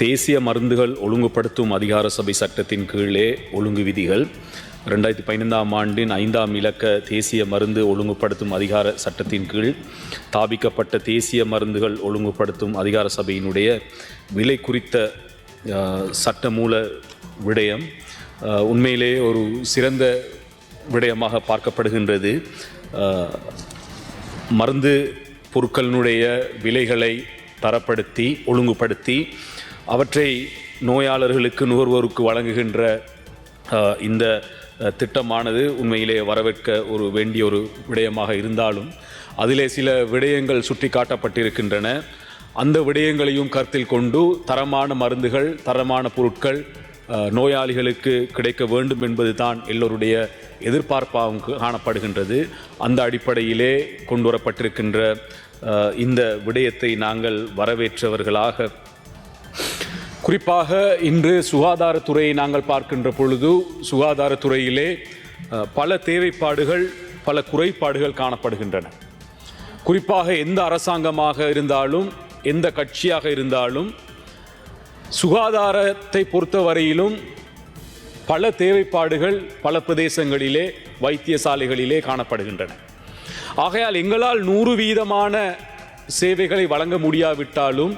தேசிய மருந்துகள் ஒழுங்குபடுத்தும் அதிகார சபை சட்டத்தின் கீழே ஒழுங்கு விதிகள் 2015ஆம் ஆண்டின் 5ஆம் இலக்க தேசிய மருந்து ஒழுங்குபடுத்தும் அதிகார சட்டத்தின் கீழ் ஸ்தாபிக்கப்பட்ட தேசிய மருந்துகள் ஒழுங்குபடுத்தும் அதிகார சபையினுடைய விலை குறித்த சட்டமூல விடயம் உண்மையிலே ஒரு சிறந்த விடயமாக பார்க்கப்படுகின்றது. மருந்து பொருட்களினுடைய விலைகளை தரப்படுத்தி ஒழுங்குபடுத்தி அவற்றை நோயாளர்களுக்கு நுகர்வோருக்கு வழங்குகின்ற இந்த திட்டமானது உண்மையிலே வரவேற்க வேண்டிய ஒரு விடயமாக இருந்தாலும் அதிலே சில விடயங்கள் சுட்டி காட்டப்பட்டிருக்கின்றன. அந்த விடயங்களையும் கருத்தில் கொண்டு தரமான மருந்துகள் தரமான பொருட்கள் நோயாளிகளுக்கு கிடைக்க வேண்டும் என்பது தான் எல்லோருடைய எதிர்பார்ப்பாகவும் காணப்படுகின்றது. அந்த அடிப்படையிலே கொண்டு வரப்பட்டிருக்கின்ற இந்த விடயத்தை நாங்கள் வரவேற்றவர்களாக, குறிப்பாக இன்று சுகாதாரத்துறையை நாங்கள் பார்க்கின்ற பொழுது சுகாதாரத்துறையிலே பல தேவைப்பாடுகள் பல குறைபாடுகள் காணப்படுகின்றன. குறிப்பாக எந்த அரசாங்கமாக இருந்தாலும் எந்த கட்சியாக இருந்தாலும் சுகாதாரத்தை பொறுத்தவரையிலும் பல தேவைப்பாடுகள் பல பிரதேசங்களிலே வைத்தியசாலைகளிலே காணப்படுகின்றன. ஆகையால் எங்களால் 100% சேவைகளை வழங்க முடியாவிட்டாலும்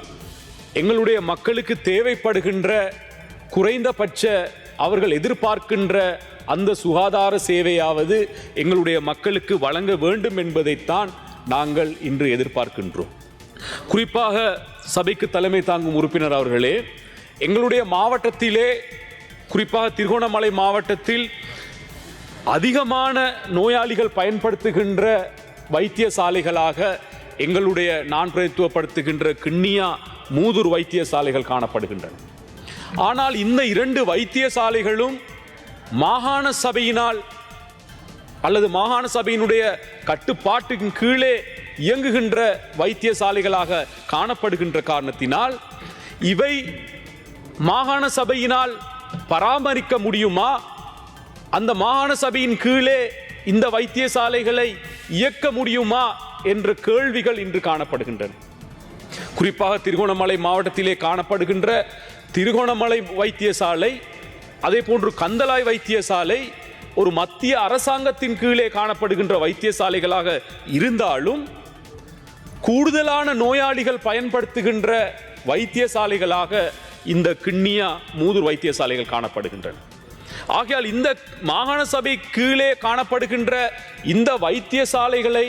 எங்களுடைய மக்களுக்கு தேவைப்படுகின்ற குறைந்தபட்ச அவர்கள் எதிர்பார்க்கின்ற அந்த சுகாதார சேவையாவது எங்களுடைய மக்களுக்கு வழங்க வேண்டும் என்பதைத்தான் நாங்கள் இன்று எதிர்பார்க்கின்றோம். குறிப்பாக சபைக்கு தலைமை தாங்கும் உறுப்பினர் அவர்களே, எங்களுடைய மாவட்டத்திலே குறிப்பாக திருகோணமலை மாவட்டத்தில் அதிகமான நோயாளிகள் பயன்படுத்துகின்ற வைத்தியசாலைகளாக எங்களுடைய நான் பிரதித்துவப்படுத்துகின்ற கிண்ணியா மூதூர் வைத்தியசாலைகள் காணப்படுகின்றன. ஆனால் இந்த 2 வைத்தியசாலைகளும் மாகாண சபையினால் அல்லது மாகாண சபையினுடைய கட்டுப்பாட்டின் கீழே இயங்குகின்ற வைத்தியசாலைகளாக காணப்படுகின்ற காரணத்தினால் இவை மாகாண சபையினால் பராமரிக்க முடியுமா, அந்த மாகாண சபையின் கீழே இந்த வைத்தியசாலைகளை இயக்க முடியுமா என்ற கேள்விகள் இன்று காணப்படுகின்றன. குறிப்பாக திருகோணமலை மாவட்டத்திலே காணப்படுகின்ற திருகோணமலை வைத்தியசாலை, அதே போன்று கந்தளாய் வைத்தியசாலை ஒரு மத்திய அரசாங்கத்தின் கீழே காணப்படுகின்ற வைத்தியசாலைகளாக இருந்தாலும் கூடுதலான நோயாளிகள் பயன்படுத்துகின்ற வைத்தியசாலைகளாக இந்த கிண்ணியா மூதூர் வைத்தியசாலைகள் காணப்படுகின்றன. ஆகையால் இந்த மாகாண சபை கீழே காணப்படுகின்ற இந்த வைத்தியசாலைகளை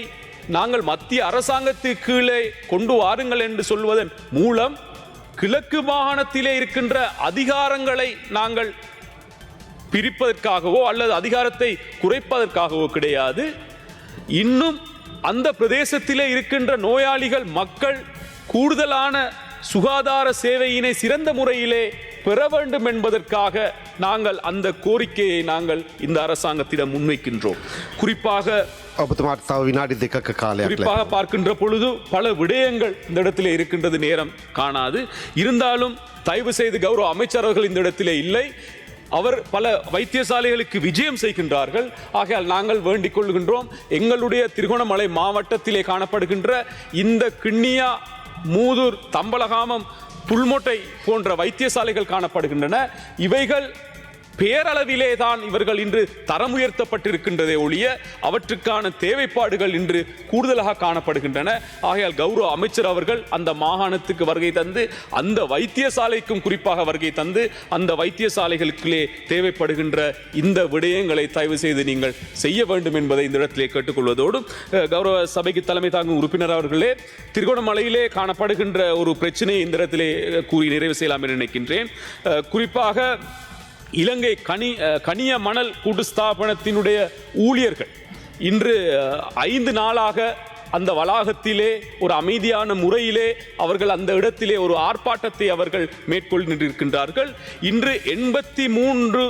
நாங்கள் மத்திய அரசாங்கத்துக்கு கீழே கொண்டு வாருங்கள் என்று சொல்வதன் மூலம் கிழக்கு மாகாணத்திலே இருக்கின்ற அதிகாரங்களை நாங்கள் பிரிப்பதற்காகவோ அல்லது அதிகாரத்தை குறைப்பதற்காகவோ கிடையாது. இன்னும் அந்த பிரதேசத்திலே இருக்கின்ற நோயாளிகள் மக்கள் கூடுதலான சுகாதார சேவையினை சிறந்த முறையிலே பெற வேண்டும் என்பதற்காக நாங்கள் அந்த கோரிக்கையை நாங்கள் இந்த அரசாங்கத்திடம் முன்வைக்கின்றோம். குறிப்பாக பார்க்கின்ற பொழுது பல விடயங்கள் இந்த இடத்திலே இருக்கின்றது, நேரம் காணாது. இருந்தாலும் தயவு செய்து கௌரவ அமைச்சர்கள் இந்த இடத்திலே இல்லை, அவர் பல வைத்தியசாலைகளுக்கு விஜயம் செய்கின்றார்கள். ஆகையால் நாங்கள் வேண்டிக் கொள்கின்றோம், எங்களுடைய திருகோணமலை மாவட்டத்திலே காணப்படுகின்ற இந்த கிண்ணியா மூதூர் தம்பலகாமம் புல்மொட்டை போன்ற வைத்தியசாலைகள் காணப்படுகின்றன. இவைகள் பேரளவிலே தான் இவர்கள் இன்று தரம் உயர்த்தப்பட்டிருக்கின்றதே ஒழிய அவற்றுக்கான தேவைப்பாடுகள் இன்று கூடுதலாக காணப்படுகின்றன. ஆகையால் கௌரவ அமைச்சர் அவர்கள் அந்த மாகாணத்துக்கு வருகை தந்து அந்த வைத்தியசாலைக்கும் குறிப்பாக வருகை தந்து அந்த வைத்தியசாலைகளுக்குள்ளே தேவைப்படுகின்ற இந்த விடயங்களை தயவு செய்து நீங்கள் செய்ய வேண்டும் என்பதை இந்த இடத்திலே கேட்டுக்கொள்வதோடு, கௌரவ சபைக்கு தலைமை தாங்கும் உறுப்பினர் அவர்களே, திருகோணமலையிலே காணப்படுகின்ற ஒரு பிரச்சனையை இந்த இடத்திலே கூறி நிறைவு செய்யலாம் என நினைக்கின்றேன். குறிப்பாக இலங்கை கனிய மணல் கூட்டு ஸ்தாபனத்தினுடைய ஊழியர்கள் இன்று 5 நாளாக அந்த வளாகத்திலே ஒரு அமைதியான முறையிலே அவர்கள் அந்த இடத்திலே ஒரு ஆர்ப்பாட்டத்தை அவர்கள் மேற்கொண்டிருக்கின்றார்கள். இன்று 83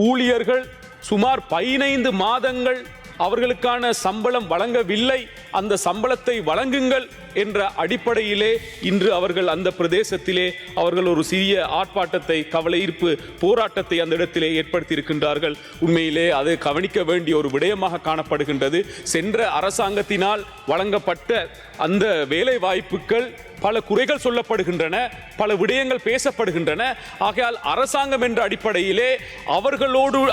ஊழியர்கள் சுமார் 15 மாதங்கள் அவர்களுக்கான சம்பளம் வழங்கவில்லை, அந்த சம்பளத்தை வழங்குங்கள் என்ற அடிப்படையிலே இன்று அவர்கள் அந்த பிரதேசத்திலே அவர்கள் ஒரு சிறிய ஆர்ப்பாட்டத்தை, கவலையீர்ப்பு போராட்டத்தை அந்த இடத்திலே ஏற்படுத்தி இருக்கின்றார்கள். உண்மையிலே அது கவனிக்க வேண்டிய ஒரு விடயமாக காணப்படுகின்றது. சென்ற அரசாங்கத்தினால் வழங்கப்பட்ட அந்த வேலை வாய்ப்புகள் பல குறைகள் சொல்லப்படுகின்றன, பல விடயங்கள் பேசப்படுகின்றன. ஆகையால் அரசாங்கம் என்ற அடிப்படையிலே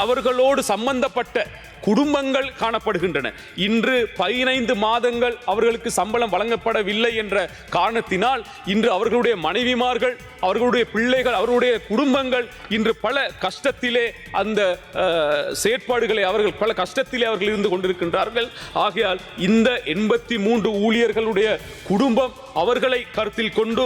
அவர்களோடு சம்பந்தப்பட்ட குடும்பங்கள் காணப்படுகின்றன. இன்று 15 மாதங்கள் அவர்களுக்கு சம்பளம் வழங்கப்படவில்லை என்ற காரணத்தினால் இன்று அவர்களுடைய மனைவிமார்கள், அவர்களுடைய பிள்ளைகள், அவர்களுடைய குடும்பங்கள் இன்று பல கஷ்டத்திலே அந்த செயற்பாடுகளை அவர்கள் பல கஷ்டத்திலே அவர்கள் இருந்து கொண்டிருக்கின்றார்கள். ஆகையால் இந்த 83 ஊழியர்களுடைய குடும்பம் அவர்களை கருத்தில் கொண்டு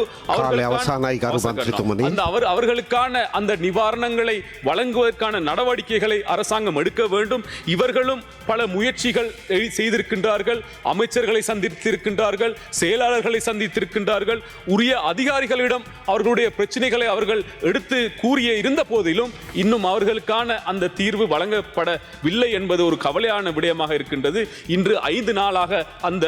அவர்களுக்கான அந்த நிவாரணங்களை வழங்குவதற்கான நடவடிக்கைகளை அரசாங்கம் எடுக்க வேண்டும். இவர்களும் பல முயற்சிகள் செய்திருக்கின்றார்கள், அமைச்சர்களை சந்தித்திருக்கின்றார்கள், செயலாளர்களை சந்தித்திருக்கின்றார்கள், உரிய அதிகாரிகளிடம் அவர்களுடைய பிரச்சனைகளை அவர்கள் எடுத்து கூறிய இருந்த போதிலும் இன்னும் அவர்களுக்கான அந்த தீர்வு வழங்கப்படவில்லை என்பது ஒரு கவலையான விடயமாக இருக்கின்றது. இன்று 5 நாளாக அந்த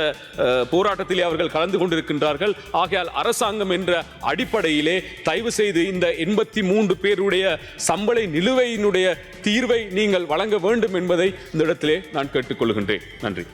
போராட்டத்திலே அவர்கள் கலந்து கொண்டிருக்கின்றார்கள். ஆகையால் அரசாங்கம் என்ற அடிப்படையிலே தயவு செய்து இந்த 83 பேருடைய சம்பள நிலுவையினுடைய தீர்வை நீங்கள் வழங்க வேண்டும் என்பதை இந்த இடத்திலே நான் கேட்டுக்கொள்கின்றேன். நன்றி.